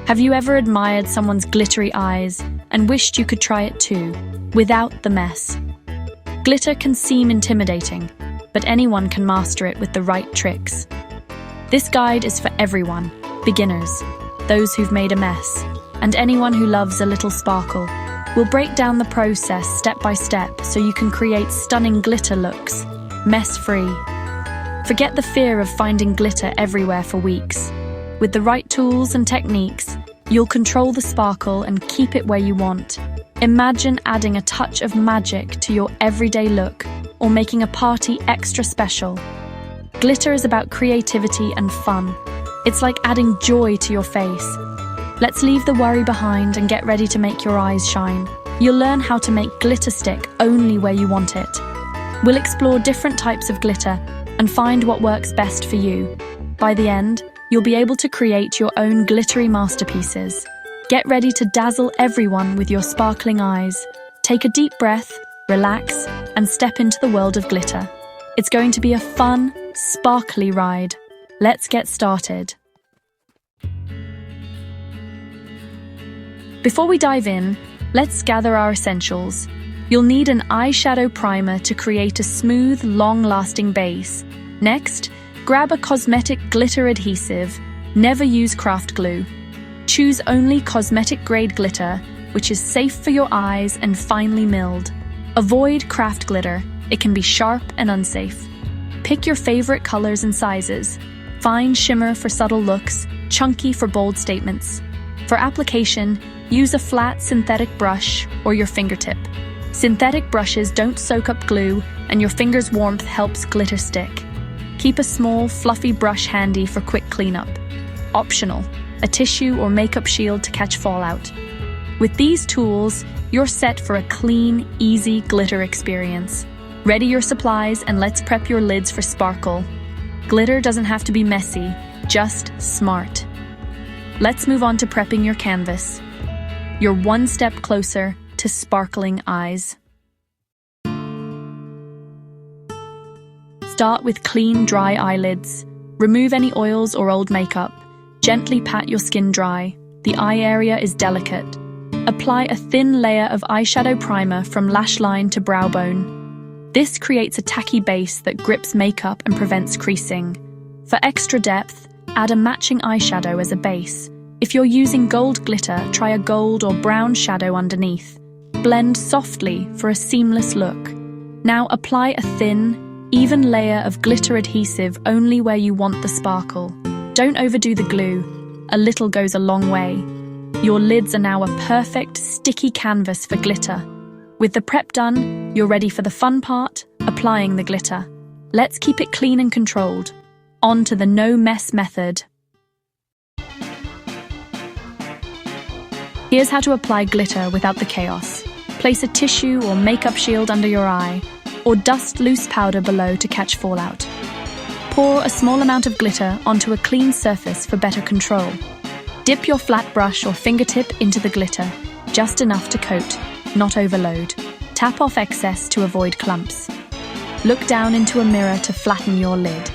Have you ever admired someone's glittery eyes and wished you could try it too, without the mess? Glitter can seem intimidating, but anyone can master it with the right tricks. This guide is for everyone, beginners, those who've made a mess, and anyone who loves a little sparkle. We'll break down the process step by step so you can create stunning glitter looks, mess-free. Forget the fear of finding glitter everywhere for weeks. With the right tools and techniques, you'll control the sparkle and keep it where you want. Imagine adding a touch of magic to your everyday look or making a party extra special. Glitter is about creativity and fun. It's like adding joy to your face. Let's leave the worry behind and get ready to make your eyes shine. You'll learn how to make glitter stick only where you want it. We'll explore different types of glitter and find what works best for you. By the end, you'll be able to create your own glittery masterpieces. Get ready to dazzle everyone with your sparkling eyes. Take a deep breath, relax, and step into the world of glitter. It's going to be a fun, sparkly ride. Let's get started. Before we dive in, let's gather our essentials. You'll need an eyeshadow primer to create a smooth, long-lasting base. Next, grab a cosmetic glitter adhesive. Never use craft glue. Choose only cosmetic-grade glitter, which is safe for your eyes and finely milled. Avoid craft glitter. It can be sharp and unsafe. Pick your favorite colors and sizes. Fine shimmer for subtle looks, chunky for bold statements. For application, use a flat synthetic brush or your fingertip. Synthetic brushes don't soak up glue, and your finger's warmth helps glitter stick. Keep a small, fluffy brush handy for quick cleanup. Optional, a tissue or makeup shield to catch fallout. With these tools, you're set for a clean, easy glitter experience. Ready your supplies and let's prep your lids for sparkle. Glitter doesn't have to be messy, just smart. Let's move on to prepping your canvas. You're one step closer to sparkling eyes. Start with clean, dry eyelids. Remove any oils or old makeup. Gently pat your skin dry. The eye area is delicate. Apply a thin layer of eyeshadow primer from lash line to brow bone. This creates a tacky base that grips makeup and prevents creasing. For extra depth, add a matching eyeshadow as a base. If you're using gold glitter, try a gold or brown shadow underneath. Blend softly for a seamless look. Now apply a thin, even layer of glitter adhesive only where you want the sparkle. Don't overdo the glue. A little goes a long way. Your lids are now a perfect, sticky canvas for glitter. With the prep done, you're ready for the fun part, applying the glitter. Let's keep it clean and controlled. On to the no-mess method. Here's how to apply glitter without the chaos. Place a tissue or makeup shield under your eye, or dust loose powder below to catch fallout. Pour a small amount of glitter onto a clean surface for better control. Dip your flat brush or fingertip into the glitter, just enough to coat, not overload. Tap off excess to avoid clumps. Look down into a mirror to flatten your lid.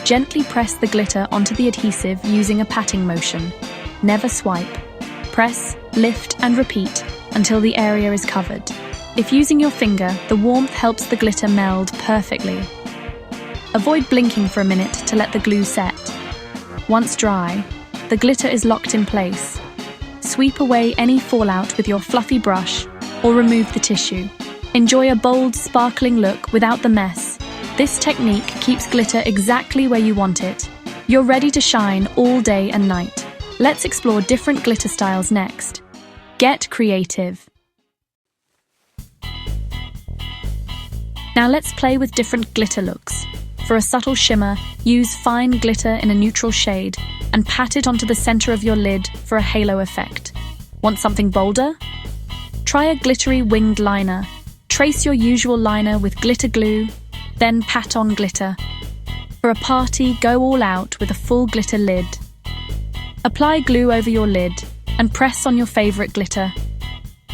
Gently press the glitter onto the adhesive using a patting motion. Never swipe. Press, lift, and repeat until the area is covered. If using your finger, the warmth helps the glitter meld perfectly. Avoid blinking for a minute to let the glue set. Once dry, the glitter is locked in place. Sweep away any fallout with your fluffy brush or remove the tissue. Enjoy a bold, sparkling look without the mess. This technique keeps glitter exactly where you want it. You're ready to shine all day and night. Let's explore different glitter styles next. Get creative. Now let's play with different glitter looks. For a subtle shimmer, use fine glitter in a neutral shade and pat it onto the center of your lid for a halo effect. Want something bolder? Try a glittery winged liner. Trace your usual liner with glitter glue, then pat on glitter. For a party, go all out with a full glitter lid. Apply glue over your lid and press on your favorite glitter.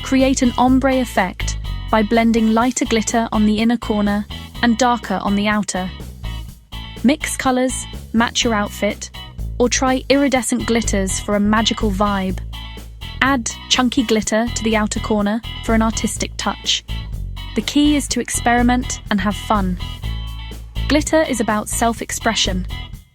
Create an ombre effect by blending lighter glitter on the inner corner and darker on the outer. Mix colors, match your outfit. or try iridescent glitters for a magical vibe. Add chunky glitter to the outer corner for an artistic touch. The key is to experiment and have fun. Glitter is about self-expression.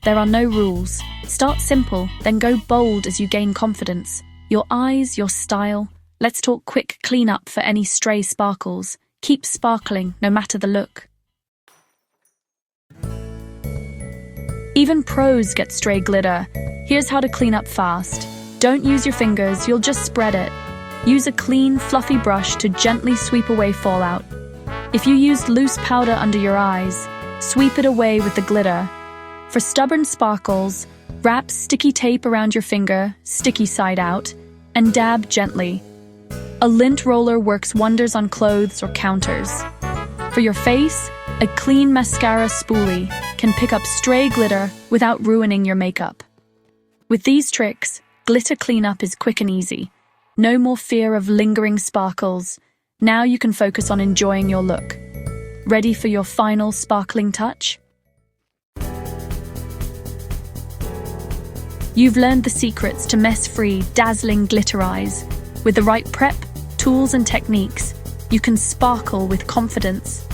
There are no rules. Start simple, then go bold as you gain confidence. Your eyes, your style. Let's talk quick cleanup for any stray sparkles. Keep sparkling, no matter the look. Even pros get stray glitter. Here's how to clean up fast. Don't use your fingers, you'll just spread it. Use a clean, fluffy brush to gently sweep away fallout. If you used loose powder under your eyes, sweep it away with the glitter. For stubborn sparkles, wrap sticky tape around your finger, sticky side out, and dab gently. A lint roller works wonders on clothes or counters. For your face, a clean mascara spoolie can pick up stray glitter without ruining your makeup. With these tricks, glitter cleanup is quick and easy. No more fear of lingering sparkles. Now you can focus on enjoying your look. Ready for your final sparkling touch? You've learned the secrets to mess-free, dazzling glitter eyes. With the right prep, tools and techniques, you can sparkle with confidence.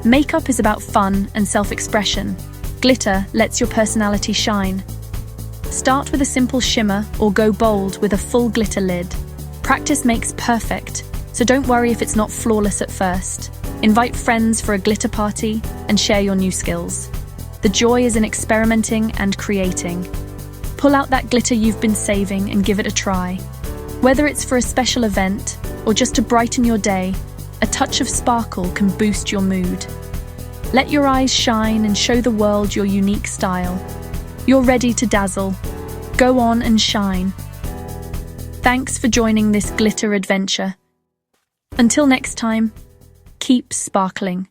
Makeup is about fun and self-expression. Glitter lets your personality shine. Start with a simple shimmer or go bold with a full glitter lid. Practice makes perfect, so don't worry if it's not flawless at first. Invite friends for a glitter party and share your new skills. The joy is in experimenting and creating. Pull out that glitter you've been saving and give it a try. Whether it's for a special event or just to brighten your day, a touch of sparkle can boost your mood. Let your eyes shine and show the world your unique style. You're ready to dazzle. Go on and shine. Thanks for joining this glitter adventure. Until next time, keep sparkling.